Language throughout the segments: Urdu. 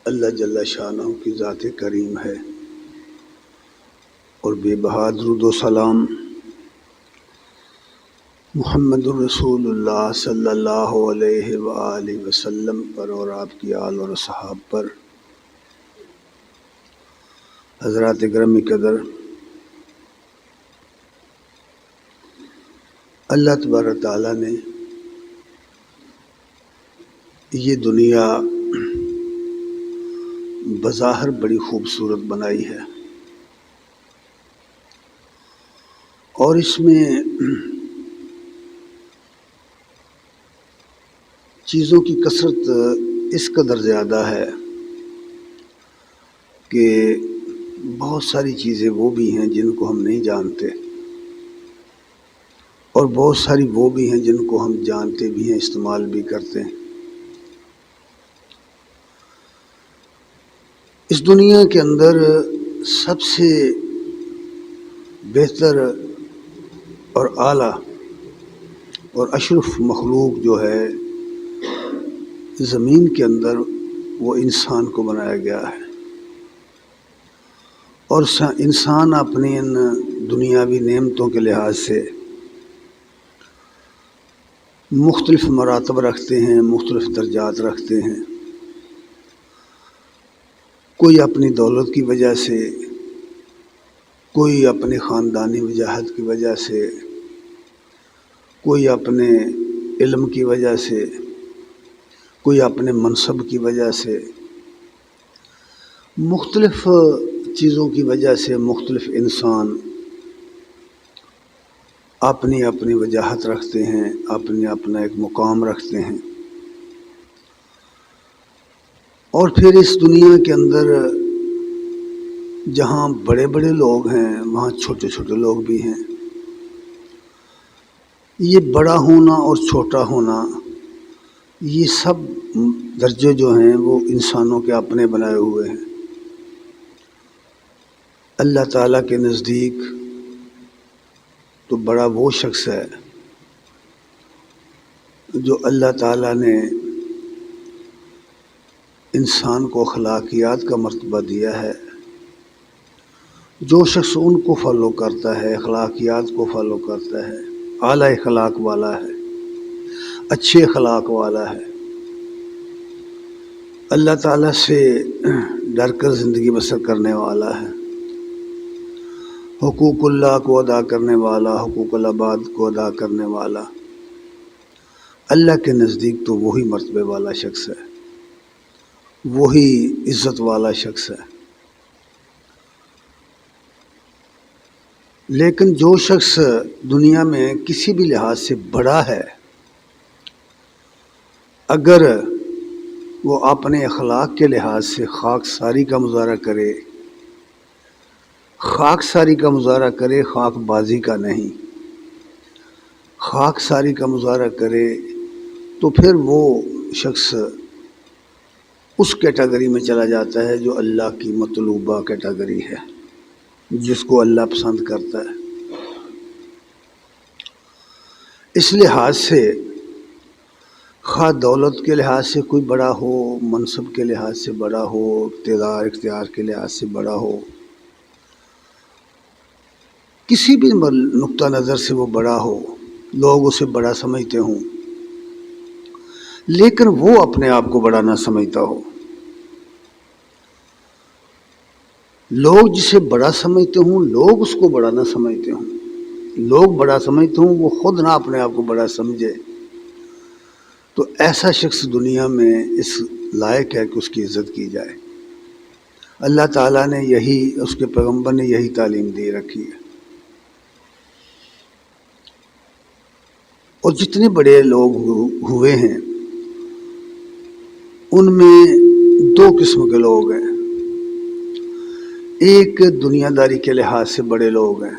اللہ جل شانہ کی ذات کریم ہے، اور بے بہا درود و سلام محمد الرسول اللہ صلی اللہ علیہ وآلہ وسلم پر اور آپ کی آل اور صحاب پر۔ حضرات گرامی قدر، اللہ تبارک تعالیٰ نے یہ دنیا بظاہر بڑی خوبصورت بنائی ہے، اور اس میں چیزوں کی کثرت اس قدر زیادہ ہے کہ بہت ساری چیزیں وہ بھی ہیں جن کو ہم نہیں جانتے، اور بہت ساری وہ بھی ہیں جن کو ہم جانتے بھی ہیں، استعمال بھی کرتے ہیں۔ اس دنیا کے اندر سب سے بہتر اور اعلیٰ اور اشرف مخلوق جو ہے زمین کے اندر، وہ انسان کو بنایا گیا ہے، اور انسان اپنی ان دنیاوی نعمتوں کے لحاظ سے مختلف مراتب رکھتے ہیں، مختلف درجات رکھتے ہیں۔ کوئی اپنی دولت کی وجہ سے، کوئی اپنی خاندانی وجاہت کی وجہ سے، کوئی اپنے علم کی وجہ سے، کوئی اپنے منصب کی وجہ سے، مختلف چیزوں کی وجہ سے مختلف انسان اپنی اپنی وجاہت رکھتے ہیں، اپنا ایک مقام رکھتے ہیں، اور پھر اس دنیا کے اندر جہاں بڑے بڑے لوگ ہیں وہاں چھوٹے چھوٹے لوگ بھی ہیں۔ یہ بڑا ہونا اور چھوٹا ہونا، یہ سب درجے جو ہیں وہ انسانوں کے اپنے بنائے ہوئے ہیں۔ اللہ تعالیٰ کے نزدیک تو بڑا وہ شخص ہے جو اللہ تعالیٰ نے انسان کو اخلاقیات کا مرتبہ دیا ہے۔ جو شخص ان کو فالو کرتا ہے، اخلاقیات کو فالو کرتا ہے، اعلیٰ اخلاق والا ہے، اچھے اخلاق والا ہے، اللہ تعالیٰ سے ڈر کر زندگی بسر کرنے والا ہے، حقوق اللہ کو ادا کرنے والا، حقوق العباد کو ادا کرنے والا، اللہ کے نزدیک تو وہی مرتبے والا شخص ہے، وہی عزت والا شخص ہے۔ لیکن جو شخص دنیا میں کسی بھی لحاظ سے بڑا ہے، اگر وہ اپنے اخلاق کے لحاظ سے خاکساری کا مظاہرہ کرے، خاکساری کا مظاہرہ کرے، خاک بازی کا نہیں، خاکساری کا مظاہرہ کرے، تو پھر وہ شخص اس کیٹیگری میں چلا جاتا ہے جو اللہ کی مطلوبہ کیٹیگری ہے، جس کو اللہ پسند کرتا ہے۔ اس لحاظ سے خواہ دولت کے لحاظ سے کوئی بڑا ہو، منصب کے لحاظ سے بڑا ہو، اقتدار اختیار کے لحاظ سے بڑا ہو، کسی بھی نقطہ نظر سے وہ بڑا ہو، لوگ اسے بڑا سمجھتے ہوں، لیکن وہ اپنے آپ کو بڑا نہ سمجھتا ہو۔ لوگ جسے بڑا سمجھتے ہوں، لوگ اس کو بڑا نہ سمجھتے ہوں، لوگ بڑا سمجھتے ہوں، وہ خود نہ اپنے آپ کو بڑا سمجھے، تو ایسا شخص دنیا میں اس لائق ہے کہ اس کی عزت کی جائے۔ اللہ تعالیٰ نے یہی، اس کے پیغمبر نے یہی تعلیم دی رکھی ہے۔ اور جتنے بڑے لوگ ہوئے ہیں ان میں دو قسم کے لوگ ہیں۔ ایک دنیا داری کے لحاظ سے بڑے لوگ ہیں،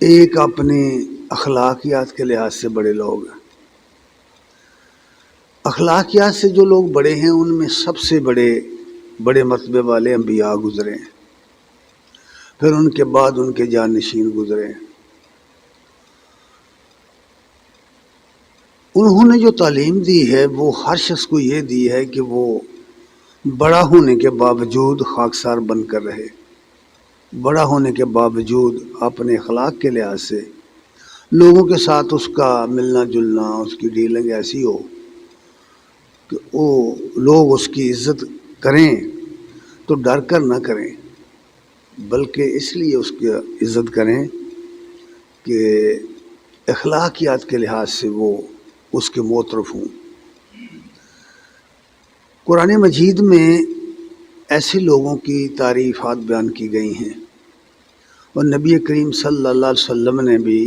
ایک اپنی اخلاقیات کے لحاظ سے بڑے لوگ ہیں۔ اخلاقیات سے جو لوگ بڑے ہیں ان میں سب سے بڑے مرتبے والے انبیاء گزرے ہیں، پھر ان کے بعد ان کے جانشین گزرے ہیں۔ انہوں نے جو تعلیم دی ہے وہ ہر شخص کو یہ دی ہے کہ وہ بڑا ہونے کے باوجود خاکسار بن کر رہے، بڑا ہونے کے باوجود اپنے اخلاق کے لحاظ سے لوگوں کے ساتھ اس کا ملنا جلنا، اس کی ڈیلنگ ایسی ہو کہ وہ لوگ اس کی عزت کریں تو ڈر کر نہ کریں، بلکہ اس لیے اس کی عزت کریں کہ اخلاقیات کے لحاظ سے وہ اس کے معترف ہوں۔ قرآن مجید میں ایسے لوگوں کی تعریفات بیان کی گئی ہیں، اور نبی کریم صلی اللہ علیہ وسلم نے بھی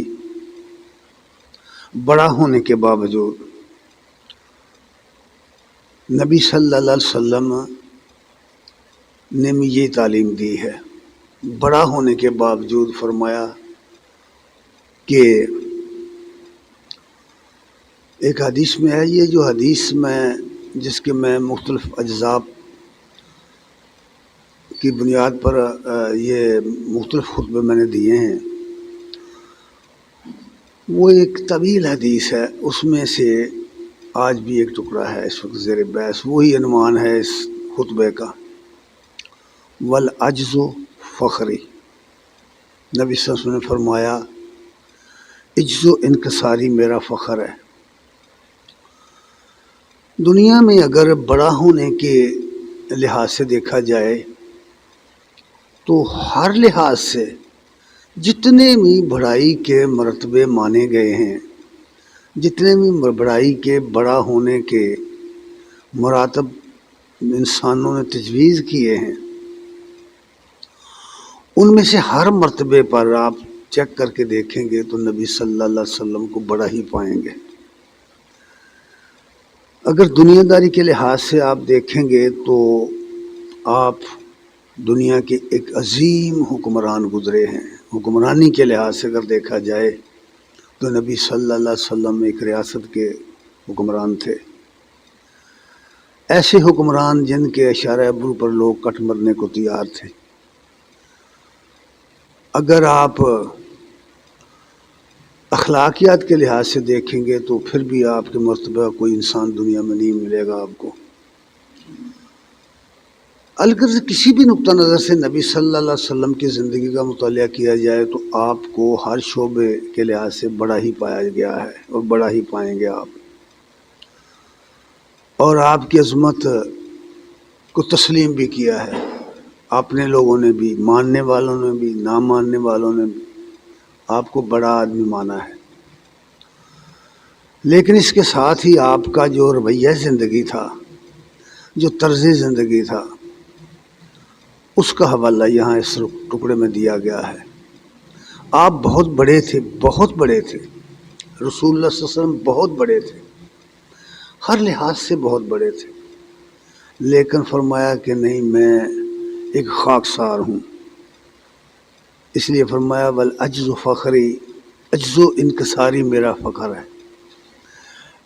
بڑا ہونے کے باوجود، نبی صلی اللہ علیہ وسلم نے بھی یہ تعلیم دی ہے، بڑا ہونے کے باوجود فرمایا کہ ایک حدیث میں ہے، یہ جو حدیث میں جس کے میں مختلف اجزاء کی بنیاد پر یہ مختلف خطبے میں نے دیے ہیں، وہ ایک طویل حدیث ہے، اس میں سے آج بھی ایک ٹکڑا ہے اس وقت زیر بحث، وہی عنوان ہے اس خطبے کا، والعجز فخری۔ نبی صلی اللہ علیہ وسلم نے فرمایا عجز و انکساری میرا فخر ہے۔ دنیا میں اگر بڑا ہونے کے لحاظ سے دیکھا جائے تو ہر لحاظ سے جتنے بھی بڑائی کے مرتبے مانے گئے ہیں، جتنے بھی بڑائی کے بڑا ہونے کے مراتب انسانوں نے تجویز کیے ہیں، ان میں سے ہر مرتبے پر آپ چیک کر کے دیکھیں گے تو نبی صلی اللہ علیہ وسلم کو بڑا ہی پائیں گے۔ اگر دنیا داری کے لحاظ سے آپ دیکھیں گے تو آپ دنیا کے ایک عظیم حکمران گزرے ہیں، حکمرانی کے لحاظ سے اگر دیکھا جائے تو نبی صلی اللہ علیہ وسلم ایک ریاست کے حکمران تھے، ایسے حکمران جن کے اشارہ ابرو پر لوگ کٹ مرنے کو تیار تھے۔ اگر آپ اخلاقیات کے لحاظ سے دیکھیں گے تو پھر بھی آپ کے مرتبہ کوئی انسان دنیا میں نہیں ملے گا آپ کو۔ اگر کسی بھی نقطہ نظر سے نبی صلی اللہ علیہ وسلم کی زندگی کا مطالعہ کیا جائے تو آپ کو ہر شعبے کے لحاظ سے بڑا ہی پایا گیا ہے اور بڑا ہی پائیں گے آپ، اور آپ کی عظمت کو تسلیم بھی کیا ہے، اپنے لوگوں نے بھی، ماننے والوں نے بھی، نہ ماننے والوں نے بھی آپ کو بڑا آدمی مانا ہے۔ لیکن اس کے ساتھ ہی آپ کا جو رویہ زندگی تھا، جو طرز زندگی تھا، اس کا حوالہ یہاں اس ٹکڑے میں دیا گیا ہے۔ آپ بہت بڑے تھے، بہت بڑے تھے، رسول اللہ صلی اللہ علیہ وسلم بہت بڑے تھے، ہر لحاظ سے بہت بڑے تھے، لیکن فرمایا کہ نہیں، میں ایک خاکسار ہوں، اس لیے فرمایا والعجز فخری، عجز و انکساری میرا فخر ہے۔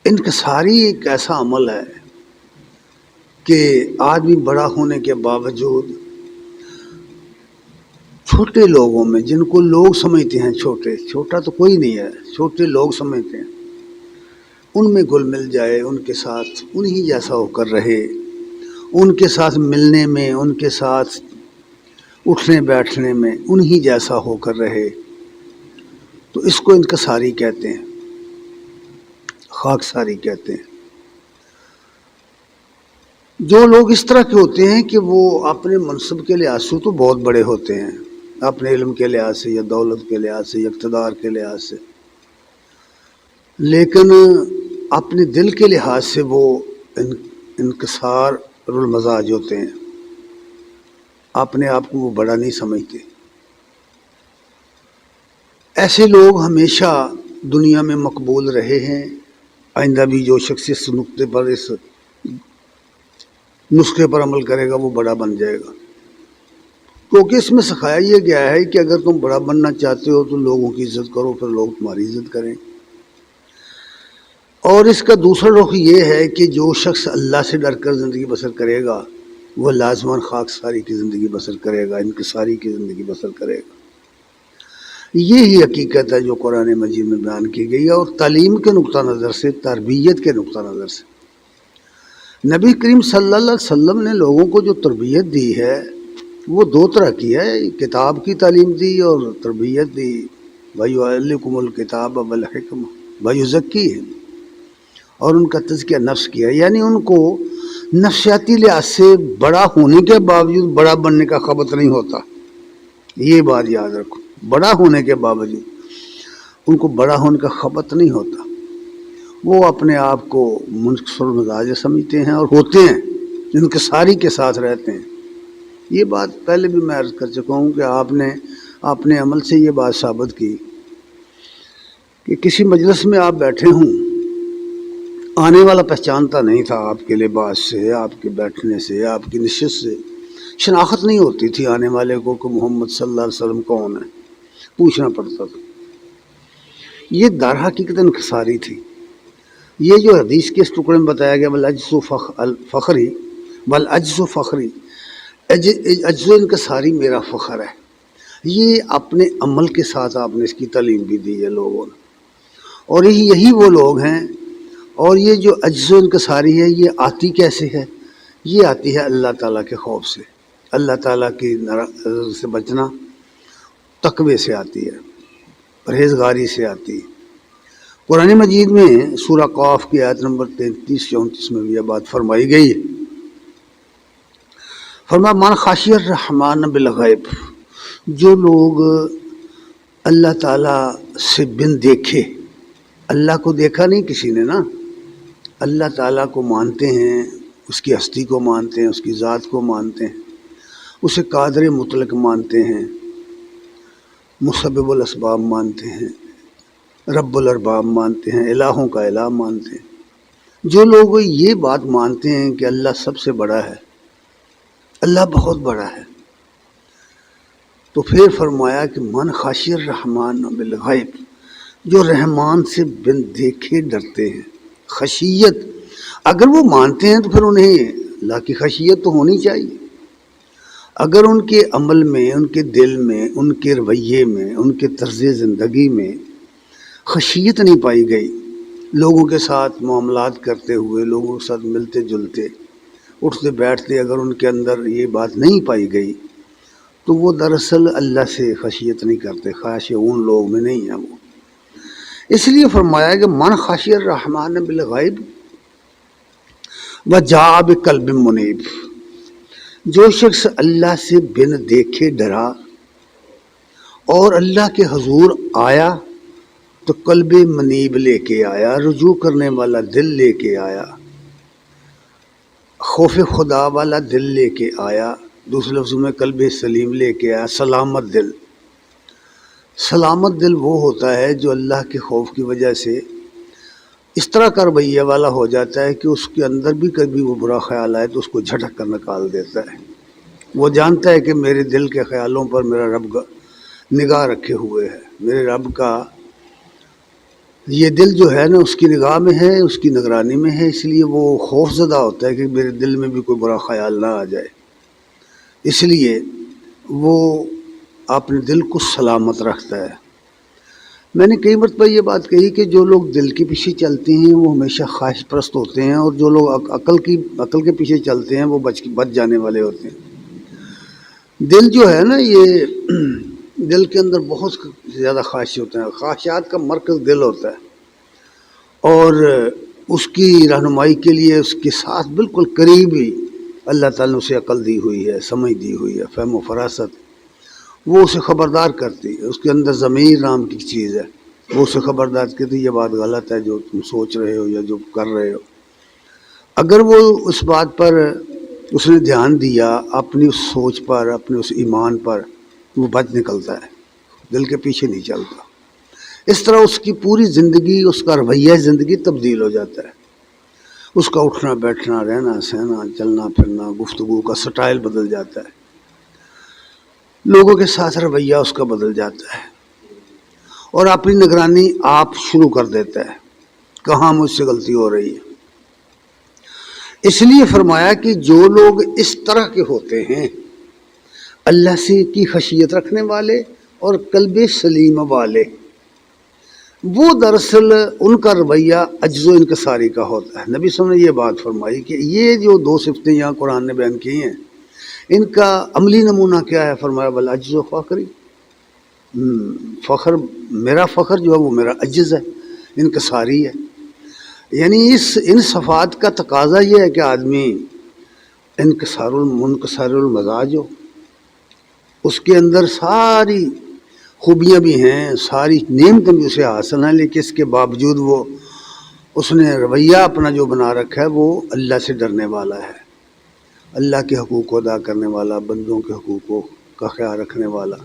انکساری ایک ایسا عمل ہے کہ آدمی بڑا ہونے کے باوجود چھوٹے لوگوں میں، جن کو لوگ سمجھتے ہیں چھوٹے، چھوٹا تو کوئی نہیں ہے، چھوٹے لوگ سمجھتے ہیں، ان میں گل مل جائے، ان کے ساتھ انہی جیسا ہو کر رہے، ان کے ساتھ ملنے میں، ان کے ساتھ اٹھنے بیٹھنے میں انہی جیسا ہو کر رہے، تو اس کو انکساری کہتے ہیں، خاکساری کہتے ہیں۔ جو لوگ اس طرح کے ہوتے ہیں کہ وہ اپنے منصب کے لحاظ سے تو بہت بڑے ہوتے ہیں، اپنے علم کے لحاظ سے یا دولت کے لحاظ سے یا اقتدار کے لحاظ سے، لیکن اپنے دل کے لحاظ سے وہ انکسار المزاج ہوتے ہیں، اپنے آپ کو وہ بڑا نہیں سمجھتے۔ ایسے لوگ ہمیشہ دنیا میں مقبول رہے ہیں، آئندہ بھی جو شخص اس نقطے پر، اس نسخے پر عمل کرے گا وہ بڑا بن جائے گا، کیونکہ اس میں سکھایا یہ گیا ہے کہ اگر تم بڑا بننا چاہتے ہو تو لوگوں کی عزت کرو، پھر لوگ تمہاری عزت کریں۔ اور اس کا دوسرا رخ یہ ہے کہ جو شخص اللہ سے ڈر کر زندگی بسر کرے گا وہ لازماً خاکساری کی زندگی بسر کرے گا، انکساری کی زندگی بسر کرے گا۔ یہی حقیقت ہے جو قرآن مجید میں بیان کی گئی ہے، اور تعلیم کے نقطہ نظر سے، تربیت کے نقطہ نظر سے نبی کریم صلی اللہ علیہ وسلم نے لوگوں کو جو تربیت دی ہے وہ دو طرح کی ہے، کتاب کی تعلیم دی اور تربیت دی، وَيُعَلِّمُكُمُ الْكِتَابَ وَالْحِکْمَةَ وَيُزَکِّیہِم، اور ان کا تزکیہ نفس کیا، یعنی ان کو نفسیاتی لحاظ سے بڑا ہونے کے باوجود بڑا بننے کا خبط نہیں ہوتا، یہ بات یاد رکھو، بڑا ہونے کے باوجود ان کو بڑا ہونے کا خبط نہیں ہوتا، وہ اپنے آپ کو منکسر مزاج سمجھتے ہیں اور ہوتے ہیں، انکساری کے ساتھ رہتے ہیں۔ یہ بات پہلے بھی میں عرض کر چکا ہوں کہ آپ نے اپنے عمل سے یہ بات ثابت کی کہ کسی مجلس میں آپ بیٹھے ہوں، آنے والا پہچانتا نہیں تھا، آپ کے لباس سے، آپ کے بیٹھنے سے، آپ کی نشست سے شناخت نہیں ہوتی تھی آنے والے کو کہ محمد صلی اللہ علیہ وسلم کون ہے، پوچھنا پڑتا تھا۔ یہ در حقیقت انکساری تھی۔ یہ جو حدیث کے اس ٹکڑے میں بتایا گیا والعجز فخری، والعجز فخری، عجز و انکساری میرا فخر ہے، یہ اپنے عمل کے ساتھ آپ نے اس کی تعلیم بھی دی ہے لوگوں نے، اور یہی وہ لوگ ہیں۔ اور یہ جو عجز و انکساری ہے یہ آتی کیسے ہے؟ یہ آتی ہے اللہ تعالیٰ کے خوف سے، اللہ تعالیٰ کی نظر سے بچنا، تقوی سے آتی ہے، پرہیزگاری سے آتی ہے۔ قرآن مجید میں سورہ قاف کی آیت نمبر 33-34 میں بھی یہ بات فرمائی گئی ہے۔ فرمایا من خشی الرحمن بالغیب، جو لوگ اللہ تعالیٰ سے بن دیکھے، اللہ کو دیکھا نہیں کسی نے نا، اللہ تعالیٰ کو مانتے ہیں، اس کی ہستی کو مانتے ہیں، اس کی ذات کو مانتے ہیں، اسے قادر مطلق مانتے ہیں، مسبب الاسباب مانتے ہیں، رب الارباب مانتے ہیں، الہوں کا الہ مانتے ہیں۔ جو لوگ یہ بات مانتے ہیں کہ اللہ سب سے بڑا ہے، اللہ بہت بڑا ہے، تو پھر فرمایا کہ من خشی الرحمن بالغیب، جو رحمان سے بن دیکھے ڈرتے ہیں، خشیت اگر وہ مانتے ہیں تو پھر انہیں اللہ کی خشیت تو ہونی چاہیے۔ اگر ان کے عمل میں، ان کے دل میں، ان کے رویے میں، ان کے طرز زندگی میں خشیت نہیں پائی گئی، لوگوں کے ساتھ معاملات کرتے ہوئے، لوگوں کے ساتھ ملتے جلتے، اٹھتے بیٹھتے، اگر ان کے اندر یہ بات نہیں پائی گئی تو وہ دراصل اللہ سے خشیت نہیں کرتے، خاشعون لوگ میں نہیں ہیں وہ۔ اس لیے فرمایا کہ من خشی الرحمن بالغیب وجاء بقلب منیب، جو شخص اللہ سے بن دیکھے ڈرا اور اللہ کے حضور آیا تو قلب منیب لے کے آیا، رجوع کرنے والا دل لے کے آیا، خوف خدا والا دل لے کے آیا، دوسرے لفظوں میں قلب سلیم لے کے آیا، سلامت دل۔ سلامت دل وہ ہوتا ہے جو اللہ کے خوف کی وجہ سے اس طرح کا رویہ والا ہو جاتا ہے کہ اس کے اندر بھی کبھی وہ برا خیال آئے تو اس کو جھٹک کر نکال دیتا ہے۔ وہ جانتا ہے کہ میرے دل کے خیالوں پر میرا رب نگاہ رکھے ہوئے ہے، میرے رب کا یہ دل جو ہے نا اس کی نگاہ میں ہے، اس کی نگرانی میں ہے، اس لیے وہ خوف زدہ ہوتا ہے کہ میرے دل میں بھی کوئی برا خیال نہ آ جائے، اس لیے وہ اپنے دل کو سلامت رکھتا ہے۔ میں نے کئی مرتبہ یہ بات کہی کہ جو لوگ دل کے پیچھے چلتے ہیں وہ ہمیشہ خواہش پرست ہوتے ہیں، اور جو لوگ عقل کے پیچھے چلتے ہیں وہ بچ جانے والے ہوتے ہیں۔ دل جو ہے نا، یہ دل کے اندر بہت زیادہ خواہش ہوتے ہیں، خواہشات کا مرکز دل ہوتا ہے، اور اس کی رہنمائی کے لیے اس کے ساتھ بالکل قریب ہی اللہ تعالیٰ نے اسے عقل دی ہوئی ہے، سمجھ دی ہوئی ہے، فہم و فراست، وہ اسے خبردار کرتی ہے۔ اس کے اندر ضمیر نام کی چیز ہے، وہ اسے خبردار کرتی، یہ بات غلط ہے جو تم سوچ رہے ہو یا جو کر رہے ہو۔ اگر وہ اس بات پر اس نے دھیان دیا، اپنی اس سوچ پر، اپنے اس ایمان پر، وہ بچ نکلتا ہے، دل کے پیچھے نہیں چلتا۔ اس طرح اس کی پوری زندگی، اس کا رویہ زندگی تبدیل ہو جاتا ہے، اس کا اٹھنا بیٹھنا، رہنا سہنا، چلنا پھرنا، گفتگو کا سٹائل بدل جاتا ہے، لوگوں کے ساتھ رویہ اس کا بدل جاتا ہے، اور اپنی نگرانی آپ شروع کر دیتا ہے، کہاں مجھ سے غلطی ہو رہی ہے۔ اس لیے فرمایا کہ جو لوگ اس طرح کے ہوتے ہیں، اللہ سے کی خشیت رکھنے والے اور قلب سلیم والے، وہ دراصل ان کا رویہ عجز و انکساری کا ہوتا ہے۔ نبی صلی اللہ علیہ وسلم نے یہ بات فرمائی کہ یہ جو دو صفتیں یہاں قرآن نے بیان کی ہیں، ان کا عملی نمونہ کیا ہے؟ فرمایا بالعجز و فخری، فخر، میرا فخر جو ہے وہ میرا عجز ہے، انکساری ہے۔ یعنی ان صفات کا تقاضا یہ ہے کہ آدمی منکسر المزاج ہو، اس کے اندر ساری خوبیاں بھی ہیں، ساری نعمتیں بھی اسے حاصل ہیں، لیکن اس کے باوجود وہ اس نے رویہ اپنا جو بنا رکھا ہے وہ اللہ سے ڈرنے والا ہے، اللہ کے حقوق کو ادا کرنے والا، بندوں کے حقوق کا خیال رکھنے والا۔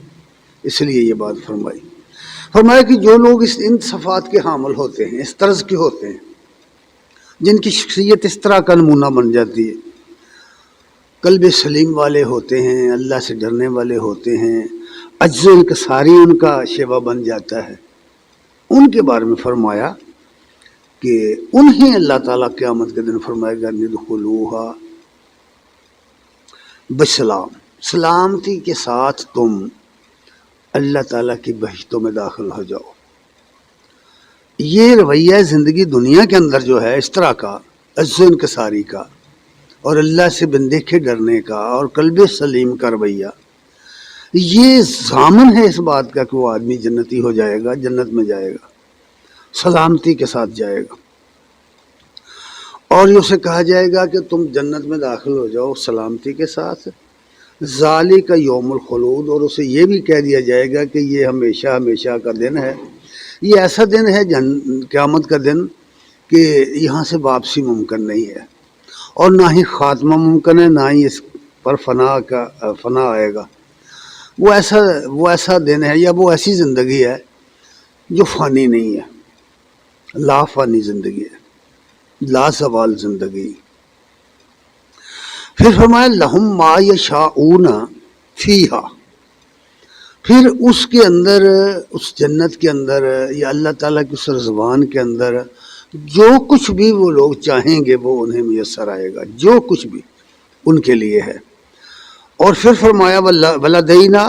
اس لیے یہ بات فرمایا کہ جو لوگ ان صفات کے حامل ہوتے ہیں، اس طرز کے ہوتے ہیں، جن کی شخصیت اس طرح کا نمونہ بن جاتی ہے، قلب سلیم والے ہوتے ہیں، اللہ سے ڈرنے والے ہوتے ہیں، عجز و انکساری ان کا شیوا بن جاتا ہے، ان کے بارے میں فرمایا کہ انہیں اللہ تعالیٰ قیامت کے دن فرمائے گا ندخلوہا بسلام، سلامتی کے ساتھ تم اللہ تعالیٰ کی بہشتوں میں داخل ہو جاؤ۔ یہ رویہ زندگی دنیا کے اندر جو ہے اس طرح کا عجز و انکساری کا اور اللہ سے بندیکھے ڈرنے کا اور قلب سلیم کا رویہ، یہ ضامن ہے اس بات کا کہ وہ آدمی جنتی ہو جائے گا، جنت میں جائے گا، سلامتی کے ساتھ جائے گا، اور اسے کہا جائے گا کہ تم جنت میں داخل ہو جاؤ سلامتی کے ساتھ، ذالک یوم الخلود، اور اسے یہ بھی کہہ دیا جائے گا کہ یہ ہمیشہ ہمیشہ کا دن ہے، یہ ایسا دن ہے قیامت کا دن کہ یہاں سے واپسی ممکن نہیں ہے، اور نہ ہی خاتمہ ممکن ہے، نہ ہی اس پر فنا آئے گا۔ وہ ایسا دن ہے یا وہ ایسی زندگی ہے جو فانی نہیں ہے، لا فانی زندگی ہے، لا زوال زندگی۔ پھر فرمایا لہم ما یشاؤون فیہا، پھر اس کے اندر، اس جنت کے اندر یا اللہ تعالیٰ کی اس رضوان کے اندر جو کچھ بھی وہ لوگ چاہیں گے وہ انہیں میسر آئے گا، جو کچھ بھی ان کے لیے ہے۔ اور پھر فرمایا ولدینا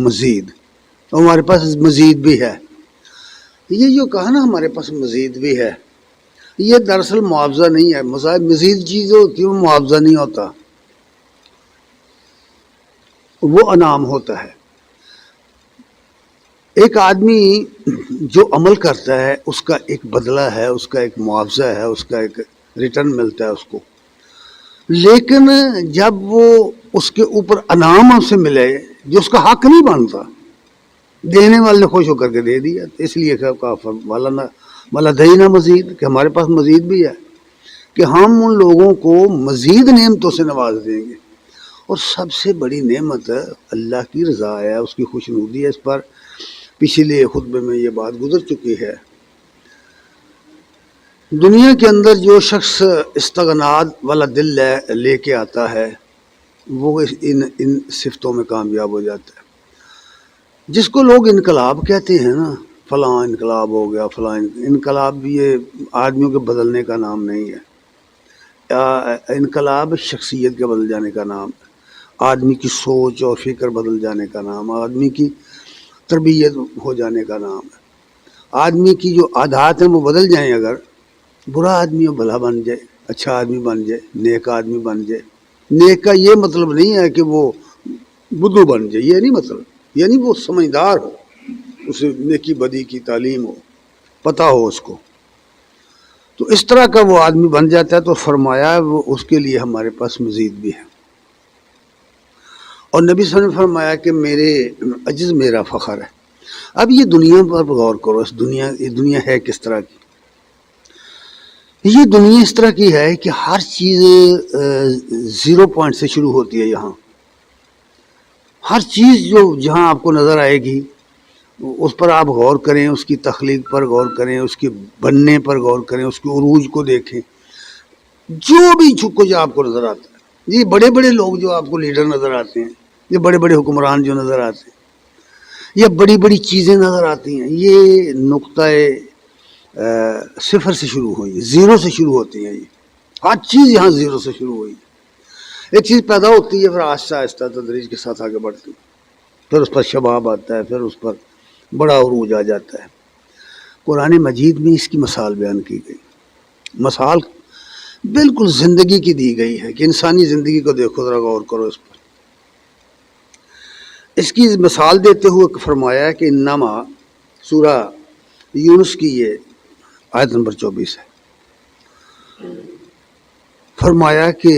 مزید، ہمارے پاس مزید بھی ہے۔ یہ جو کہا نا ہمارے پاس مزید بھی ہے، یہ دراصل معاوضہ نہیں ہے، مزید چیز ہوتی ہے وہ معاوضہ نہیں ہوتا، وہ انعام ہوتا ہے۔ ایک آدمی جو عمل کرتا ہے اس کا ایک بدلہ ہے، اس کا ایک معاوضہ ہے، اس کا ایک ریٹرن ملتا ہے اس کو، لیکن جب وہ اس کے اوپر انعام سے ملے جو اس کا حق نہیں بنتا، دینے والے نے خوش ہو کر کے دے دیا، اس لیے کہا ولدینا مزید، کہ ہمارے پاس مزید بھی ہے، کہ ہم ان لوگوں کو مزید نعمتوں سے نواز دیں گے۔ اور سب سے بڑی نعمت اللہ کی رضا ہے، اس کی خوشنودی ہے، اس پر پچھلے خطبے میں یہ بات گزر چکی ہے۔ دنیا کے اندر جو شخص استغناد والا دل لے کے آتا ہے وہ ان صفتوں میں کامیاب ہو جاتا ہے۔ جس کو لوگ انقلاب کہتے ہیں نا، فلاں انقلاب ہو گیا، فلاں انقلاب، یہ آدمیوں کے بدلنے کا نام نہیں ہے، انقلاب شخصیت کے بدل جانے کا نام ہے، آدمی کی سوچ اور فکر بدل جانے کا نام، آدمی کی تربیت ہو جانے کا نام ہے۔ آدمی کی جو عادات ہیں وہ بدل جائیں، اگر برا آدمی ہو بھلا بن جائے، اچھا آدمی بن جائے، نیک آدمی بن جائے۔ نیک کا یہ مطلب نہیں ہے کہ وہ بدو بن جائے، یہ نہیں مطلب، یعنی وہ سمجھدار ہو، اسے نیکی بدی کی تعلیم ہو، پتہ ہو اس کو، تو اس طرح کا وہ آدمی بن جاتا ہے۔ تو فرمایا وہ اس کے لیے ہمارے پاس مزید بھی ہے۔ اور نبی صلی اللہ علیہ وسلم نے فرمایا کہ میرے عجز میرا فخر ہے۔ اب یہ دنیا پر غور کرو، اس یہ دنیا ہے کس طرح کی؟ یہ دنیا اس طرح کی ہے کہ ہر چیز زیرو پوائنٹ سے شروع ہوتی ہے۔ یہاں ہر چیز جو جہاں آپ کو نظر آئے گی اس پر آپ غور کریں، اس کی تخلیق پر غور کریں، اس کے بننے پر غور کریں، اس کے عروج کو دیکھیں، جو بھی کچھ آپ کو نظر آتا ہے، یہ بڑے بڑے لوگ جو آپ کو لیڈر نظر آتے ہیں، یہ بڑے بڑے حکمران جو نظر آتے ہیں، یا بڑی بڑی چیزیں نظر آتی ہیں، یہ نقطہ صفر سے شروع ہوئی، زیرو سے شروع ہوتی ہیں۔ یہ ہر چیز یہاں زیرو سے شروع ہوئی، ایک چیز پیدا ہوتی ہے پھر آہستہ آہستہ تدریج کے ساتھ آگے بڑھتی ہے۔ پھر اس پر شباب آتا ہے، پھر اس پر بڑا عروج آ جاتا ہے۔ قرآن مجید میں اس کی مثال بیان کی گئی، مثال بالکل زندگی کی دی گئی ہے کہ انسانی زندگی کو دیکھو، ذرا غور کرو اس پر۔ اس کی مثال دیتے ہوئے فرمایا ہے کہ انما، سورہ یونس کی یہ آیت نمبر 24 ہے، فرمایا کہ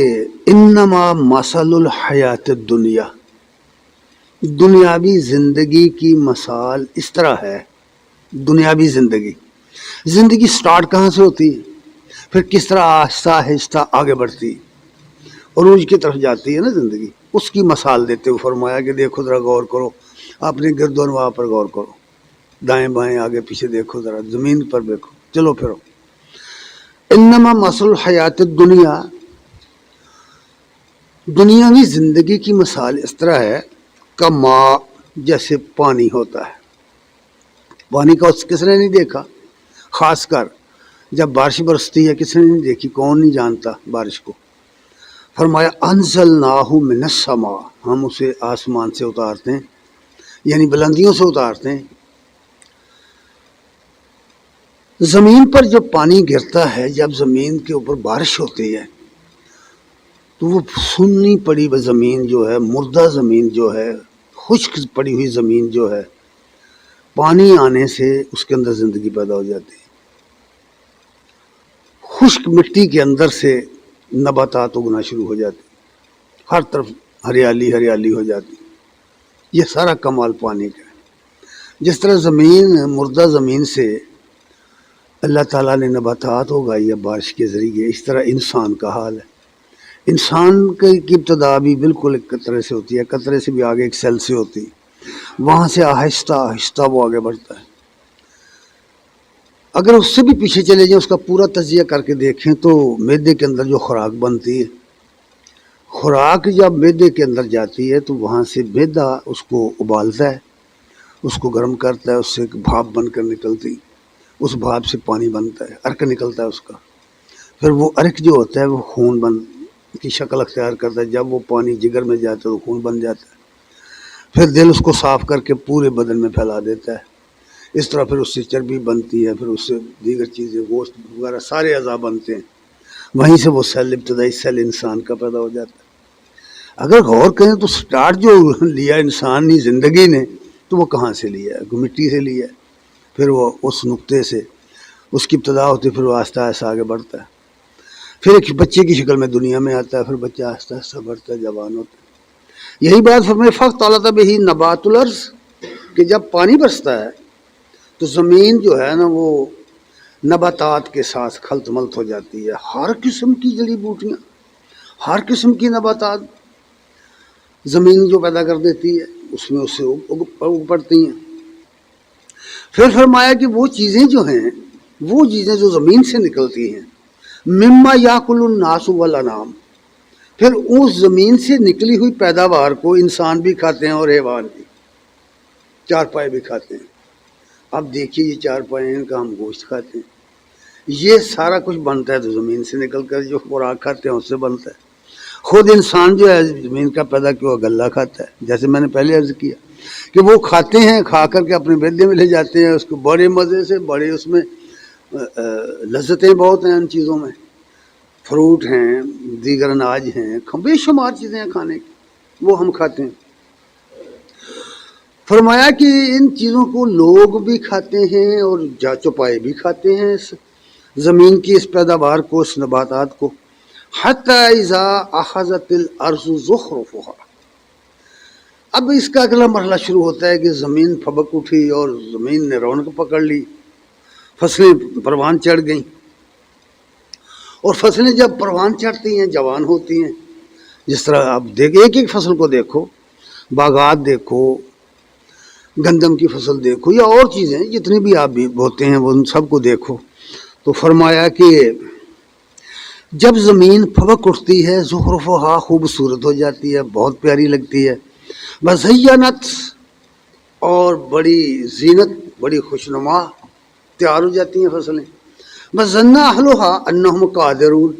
انما مثل الحیات الدنیا، دنیاوی زندگی کی مثال اس طرح ہے۔ دنیاوی زندگی سٹارٹ کہاں سے ہوتی ہے، پھر کس طرح آہستہ آہستہ آگے بڑھتی ہے، عروج کی طرف جاتی ہے نا زندگی، اس کی مثال دیتے ہوئے فرمایا کہ دیکھو ذرا غور کرو، اپنے گرد و نواح پر غور کرو، دائیں بائیں آگے پیچھے دیکھو، ذرا زمین پر دیکھو، چلو پھرو۔ انما مثل الحیات الدنیا، دنیاوی زندگی کی مثال اس طرح ہے کہ ماء، جیسے پانی ہوتا ہے۔ پانی کا کس نے نہیں دیکھا، خاص کر جب بارش برستی ہے، کس نے نہیں دیکھی، کون نہیں جانتا بارش کو۔ فرمایا انزلناہ من السماء، ہم اسے آسمان سے اتارتے ہیں، یعنی بلندیوں سے اتارتے ہیں۔ زمین پر جب پانی گرتا ہے، جب زمین کے اوپر بارش ہوتی ہے، تو وہ سنی پڑی زمین جو ہے، مردہ زمین جو ہے، خشک پڑی ہوئی زمین جو ہے، پانی آنے سے اس کے اندر زندگی پیدا ہو جاتی ہے۔ خشک مٹی کے اندر سے نباتات اگنا شروع ہو جاتی، ہر طرف ہریالی ہریالی ہو جاتی۔ یہ سارا کمال پانی کا ہے۔ جس طرح زمین، مردہ زمین سے اللہ تعالیٰ نے نباتات اگائی ہے بارش کے ذریعے، اس طرح انسان کا حال ہے۔ انسان کی ابتدا بھی بالکل ایک قطرے سے ہوتی ہے، قطرے سے بھی آگے ایک سیل سے ہوتی ہے، وہاں سے آہستہ آہستہ وہ آگے بڑھتا ہے۔ اگر اس سے بھی پیچھے چلے جائیں، اس کا پورا تجزیہ کر کے دیکھیں تو معدے کے اندر جو خوراک بنتی ہے، خوراک جب معدے کے اندر جاتی ہے تو وہاں سے معدہ اس کو ابالتا ہے، اس کو گرم کرتا ہے، اس سے ایک بھاپ بن کر نکلتی، اس بھاپ سے پانی بنتا ہے، عرق نکلتا ہے اس کا۔ پھر وہ عرق جو ہوتا ہے وہ خون بن کی شکل اختیار کرتا ہے، جب وہ پانی جگر میں جاتا ہے تو خون بن جاتا ہے۔ پھر دل اس کو صاف کر کے پورے بدن میں پھیلا دیتا ہے، اس طرح پھر اس سے چربی بنتی ہے، پھر اس سے دیگر چیزیں، گوشت وغیرہ سارے اعضاء بنتے ہیں، وہیں سے وہ سیل، ابتدائی سیل انسان کا پیدا ہو جاتا ہے۔ اگر غور کریں تو سٹارٹ جو لیا انسانی زندگی نے، تو وہ کہاں سے لیا ہے، مٹی سے لیا ہے، پھر وہ اس نقطے سے اس کی ابتدا ہوتی ہے، پھر وہ آہستہ آہستہ آگے بڑھتا ہے، پھر ایک بچے کی شکل میں دنیا میں آتا ہے، پھر بچہ آہستہ آہستہ بڑھتا ہے، جوان ہوتا ہے۔ یہی بات فرمائے فاختلط بہ نبات الارض، کہ جب پانی برستا ہے تو زمین جو ہے نا وہ نباتات کے ساتھ خلط ملط ہو جاتی ہے، ہر قسم کی جڑی بوٹیاں، ہر قسم کی نباتات زمین جو پیدا کر دیتی ہے، اس میں اس سے اگ پڑتی ہیں۔ پھر فرمایا کہ وہ چیزیں جو ہیں، وہ چیزیں جو زمین سے نکلتی ہیں، مما یاکل الناس والانعام، پھر اس زمین سے نکلی ہوئی پیداوار کو انسان بھی کھاتے ہیں اور حیوان بھی، چار پائے بھی کھاتے ہیں۔ اب دیکھیے یہ چار پائے ہیں کہ ہم گوشت کھاتے ہیں، یہ سارا کچھ بنتا ہے تو زمین سے نکل کر جو خوراک کھاتے ہیں اس سے بنتا ہے۔ خود انسان جو ہے زمین کا پیدا کیا غلہ کھاتا ہے، جیسے میں نے پہلے عرض کیا کہ وہ کھاتے ہیں، کھا کر کے اپنے معدے میں لے جاتے ہیں، اس کو بڑے مزے سے، بڑے اس میں لذتیں بہت ہیں ان چیزوں میں، فروٹ ہیں، دیگر اناج ہیں، بے شمار چیزیں ہیں کھانے کی، وہ ہم کھاتے ہیں۔ فرمایا کہ ان چیزوں کو لوگ بھی کھاتے ہیں اور چوپائے بھی کھاتے ہیں، زمین کی اس پیداوار کو، اس نباتات کو، حتی اذا اخذت الارض زخرفها۔ اب اس کا اگلا مرحلہ شروع ہوتا ہے کہ زمین پھبک اٹھی اور زمین نے رونق پکڑ لی، فصلیں پروان چڑھ گئیں، اور فصلیں جب پروان چڑھتی ہیں، جوان ہوتی ہیں، جس طرح آپ دیکھ ایک ایک فصل کو دیکھو، باغات دیکھو، گندم کی فصل دیکھو یا اور چیزیں جتنی بھی آپ بھی بوتے ہیں وہ ان سب کو دیکھو، تو فرمایا کہ جب زمین پھبک اٹھتی ہے، زخرفها، خوبصورت ہو جاتی ہے، بہت پیاری لگتی ہے، وزینت، اور بڑی زینت، بڑی خوشنما تیار ہو جاتی ہیں فصلیں، وظن اہلها انہم قادرون،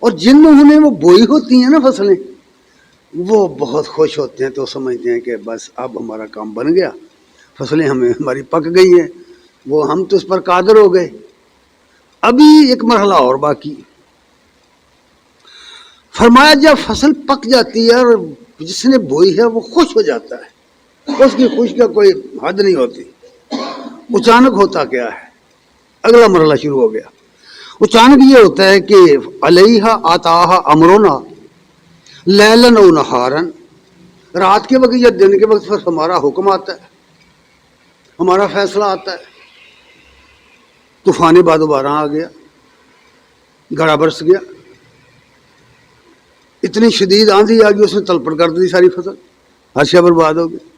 اور جن انہوں نے وہ بوئی ہوتی ہیں نا فصلیں، وہ بہت خوش ہوتے ہیں، تو سمجھتے ہیں کہ بس اب ہمارا کام بن گیا، فصلیں ہماری پک گئی ہیں، وہ ہم تو اس پر قادر ہو گئے، ابھی ایک مرحلہ اور باقی۔ فرمایا جب فصل پک جاتی ہے اور جس نے بوئی ہے وہ خوش ہو جاتا ہے، اس کی خوشی کا کوئی حد نہیں ہوتی۔ اچانک ہوتا کیا ہے، اگلا مرحلہ شروع ہو گیا۔ اچانک یہ ہوتا ہے کہ علیہا آتاہا امرونا لیلن و نہارن، رات کے وقت یا دن کے وقت پر ہمارا حکم آتا ہے، ہمارا فیصلہ آتا ہے۔ طوفان باد و باران آ گیا، گڑا برس گیا، اتنی شدید آندھی آ گئی، اس نے تلپٹ کر دی ساری فصل، ہر شے برباد ہو گئی۔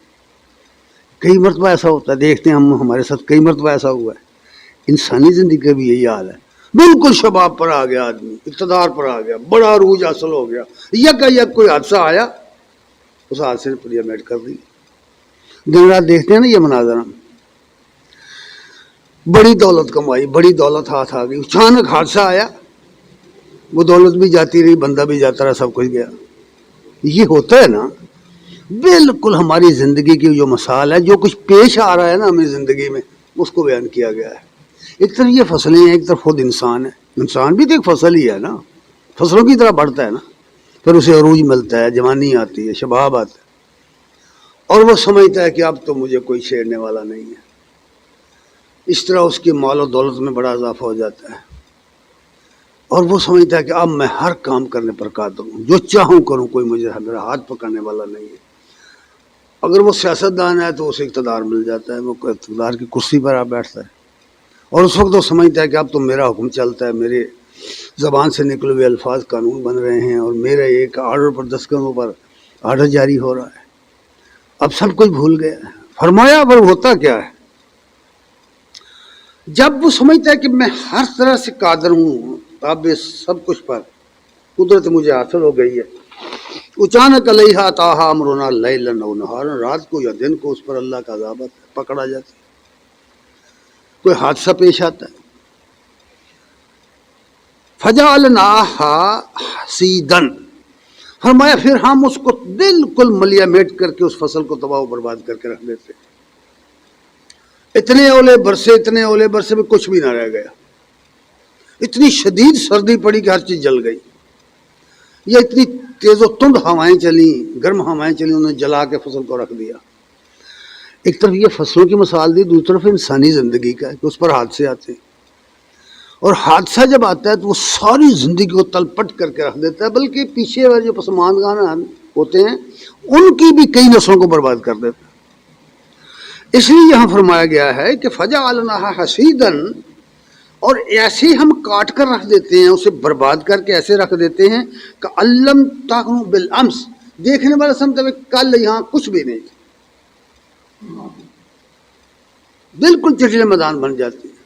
کئی مرتبہ ایسا ہوتا ہے، دیکھتے ہیں ہم، ہمارے ساتھ کئی مرتبہ ایسا ہوا ہے۔ انسانی زندگی کا بھی یہی حال ہے، بالکل شباب پر آ گیا آدمی، اقتدار پر آ گیا، بڑا عروج حاصل ہو گیا، یک کوئی حادثہ آیا، اس حادثے نے پلیامٹ کر دی۔ دن رات دیکھتے ہیں نا یہ مناظر، ہم بڑی دولت کمائی، بڑی دولت ہاتھ آ گئی، اچانک حادثہ آیا، وہ دولت بھی جاتی رہی، بندہ بھی جاتا رہا، سب کچھ گیا۔ یہ ہوتا ہے نا، بالکل ہماری زندگی کی جو مثال ہے، جو کچھ پیش آ رہا ہے نا ہمیں زندگی میں، اس کو بیان کیا گیا ہے۔ ایک طرف یہ فصلیں ہیں، ایک طرف خود انسان ہے، انسان بھی تو ایک فصل ہی ہے نا، فصلوں کی طرح بڑھتا ہے نا، پھر اسے عروج ملتا ہے، جوانی آتی ہے، شباب آتا ہے، اور وہ سمجھتا ہے کہ اب تو مجھے کوئی چھیڑنے والا نہیں ہے۔ اس طرح اس کی مال و دولت میں بڑا اضافہ ہو جاتا ہے، اور وہ سمجھتا ہے کہ اب میں ہر کام کرنے پر قادر ہوں، جو چاہوں کروں، کوئی مجھے میرا ہاتھ پکڑنے والا نہیں ہے۔ اگر وہ سیاستدان ہے تو اسے اقتدار مل جاتا ہے، وہ اقتدار کی کرسی پر آ بیٹھتا ہے، اور اس وقت وہ سمجھتا ہے کہ اب تو میرا حکم چلتا ہے، میرے زبان سے نکلے ہوئے الفاظ قانون بن رہے ہیں، اور میرے ایک آرڈر پر دستخطوں پر آرڈر جاری ہو رہا ہے۔ اب سب کچھ بھول گیا ہے۔ فرمایا پر ہوتا کیا ہے، جب وہ سمجھتا ہے کہ میں ہر طرح سے قادر ہوں، اب سب کچھ پر قدرت مجھے حاصل ہو گئی ہے، اچانک علیہا تاہا امرنا لیلن و نہارن، رات کو یا دن کو اس پر اللہ کا عذاب پکڑا جاتا ہے، کوئی حادثہ پیش آتا ہے۔ فجعلناہا حصیدن، فرمایا پھر ہم اس کو بالکل ملیا میٹ کر کے اس فصل کو تباہ و برباد کر کے رکھ دیتے، اتنے اولے برسے میں کچھ بھی نہ رہ گیا، اتنی شدید سردی پڑی کہ ہر چیز جل گئی، یا اتنی تیز و تند ہوائیں چلیں، گرم ہوائیں چلیں، انہوں نے جلا کے فصل کو رکھ دیا۔ ایک طرف یہ فصلوں کی مثال دی، دوسری طرف انسانی زندگی کا ہے کہ اس پر حادثے آتے ہیں، اور حادثہ جب آتا ہے تو وہ ساری زندگی کو تلپٹ کر کے رکھ دیتا ہے، بلکہ پیچھے والے جو پسماندگان ہوتے ہیں ان کی بھی کئی نسلوں کو برباد کر دیتا ہے۔ اس لیے یہاں فرمایا گیا ہے کہ فجعلناہا حصیدن، اور ایسے ہم کاٹ کر رکھ دیتے ہیں، اسے برباد کر کے ایسے رکھ دیتے ہیں کہ علم تغن بالامس، دیکھنے والا سمجھتا ہے کل یہاں کچھ بھی نہیں تھا، بالکل چٹلے میدان بن جاتی ہے،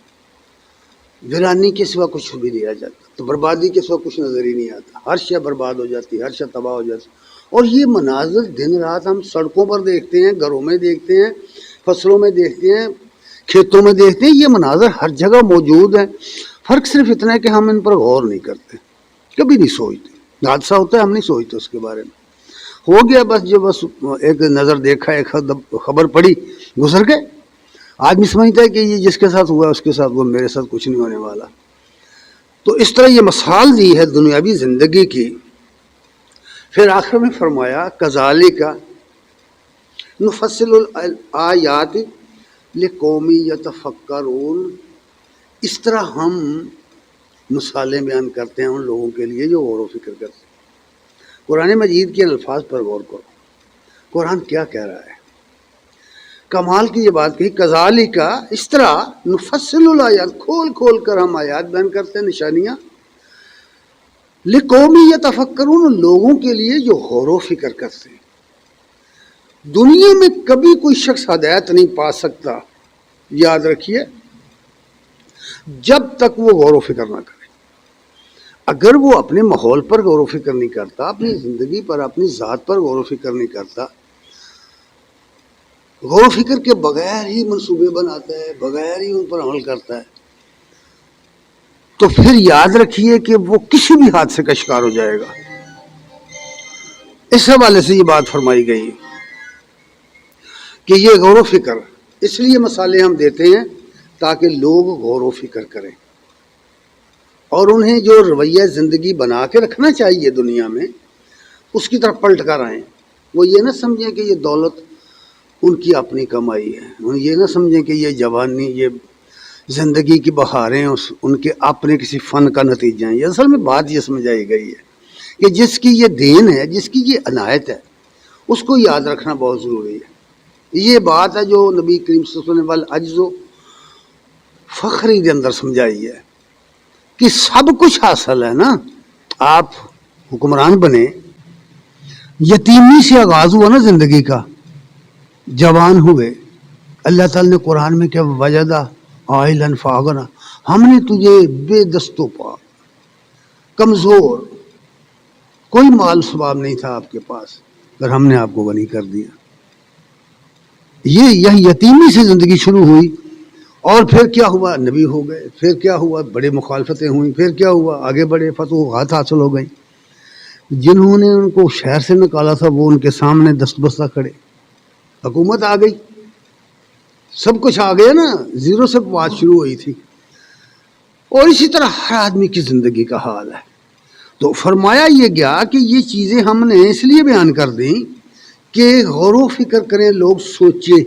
ویرانی کے سوا کچھ بھی نہیں آ جاتا، تو بربادی کے سوا کچھ نظر ہی نہیں آتا، ہر شے برباد ہو جاتی، ہر شے تباہ ہو جاتی۔ اور یہ مناظر دن رات ہم سڑکوں پر دیکھتے ہیں، گھروں میں دیکھتے ہیں، فصلوں میں دیکھتے ہیں، کھیتوں میں دیکھتے ہیں، یہ مناظر ہر جگہ موجود ہیں۔ فرق صرف اتنا ہے کہ ہم ان پر غور نہیں کرتے، کبھی نہیں سوچتے، حادثہ ہوتا ہے ہم نہیں سوچتے اس کے بارے میں، ہو گیا بس، جو بس ایک نظر دیکھا، ایک خبر پڑی، گزر گئے۔ آدمی سمجھتا ہے کہ یہ جس کے ساتھ ہوا اس کے ساتھ، وہ میرے ساتھ کچھ نہیں ہونے والا۔ تو اس طرح یہ مثال دی ہے دنیاوی زندگی کی۔ پھر آخر میں فرمایا کذالک نفصل الآیات لقوم یتفکرون، اس طرح ہم مثالیں بیان کرتے ہیں ان لوگوں کے لیے جو غور و فکر کرتے ہیں۔ قرآن مجید کے الفاظ پر غور کرو، قرآن کیا کہہ رہا ہے، کمال کی یہ بات کہی، کذالک، اس طرح، نفصل الآیات، کھول کھول کر ہم آیات بیان کرتے ہیں، نشانیاں، لقوم یتفکرون، لوگوں کے لیے جو غور و فکر کرتے ہیں۔ دنیا میں کبھی کوئی شخص ہدایت نہیں پا سکتا، یاد رکھیے، جب تک وہ غور و فکر نہ کرے۔ اگر وہ اپنے ماحول پر غور و فکر نہیں کرتا، اپنی زندگی پر، اپنی ذات پر غور و فکر نہیں کرتا، غور و فکر کے بغیر ہی منصوبے بناتا ہے، بغیر ہی ان پر عمل کرتا ہے، تو پھر یاد رکھیے کہ وہ کسی بھی حادثے کا شکار ہو جائے گا۔ اس حوالے سے یہ بات فرمائی گئی کہ یہ غور و فکر اس لیے مسالے ہم دیتے ہیں تاکہ لوگ غور و فکر کریں، اور انہیں جو رویہ زندگی بنا کے رکھنا چاہیے دنیا میں اس کی طرف پلٹ کر آئیں۔ وہ یہ نہ سمجھیں کہ یہ دولت ان کی اپنی کمائی ہے، وہ یہ نہ سمجھیں کہ یہ جوانی، یہ زندگی کی بہاریں ان کے اپنے کسی فن کا نتیجہ ہیں۔ یہ اصل میں بات یہ سمجھائی گئی ہے کہ جس کی یہ دین ہے، جس کی یہ عنایت ہے، اس کو یاد رکھنا بہت ضروری ہے۔ یہ بات ہے جو نبی کریم صلی اللہ علیہ وسلم والعجز و فخری کے اندر سمجھائی ہے کہ سب کچھ حاصل ہے نا، آپ حکمران بنے، یتیمی سے آغاز ہوا نا زندگی کا، جوان ہوئے، اللہ تعالیٰ نے قرآن میں کیا وجدہ عائلاً فاغنا، ہم نے تجھے بے دست و پا، کمزور، کوئی مال سباب نہیں تھا آپ کے پاس، پر ہم نے آپ کو غنی کر دیا۔ یہ یتیمی سے زندگی شروع ہوئی، اور پھر کیا ہوا، نبی ہو گئے، پھر کیا ہوا، بڑے مخالفتیں ہوئیں، پھر کیا ہوا، آگے بڑے، فتوحات حاصل ہو گئیں۔ جنہوں نے ان کو شہر سے نکالا تھا وہ ان کے سامنے دست بستہ کھڑے، حکومت آ گئی، سب کچھ آ گیا نا، زیرو سے بات شروع ہوئی تھی۔ اور اسی طرح ہر آدمی کی زندگی کا حال ہے۔ تو فرمایا یہ گیا کہ یہ چیزیں ہم نے اس لیے بیان کر دیں کہ غور و فکر کریں، لوگ سوچیں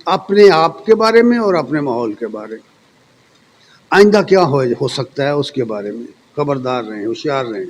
اپنے آپ کے بارے میں اور اپنے ماحول کے بارے میں، آئندہ کیا ہو سکتا ہے اس کے بارے میں خبردار رہیں، ہوشیار رہیں۔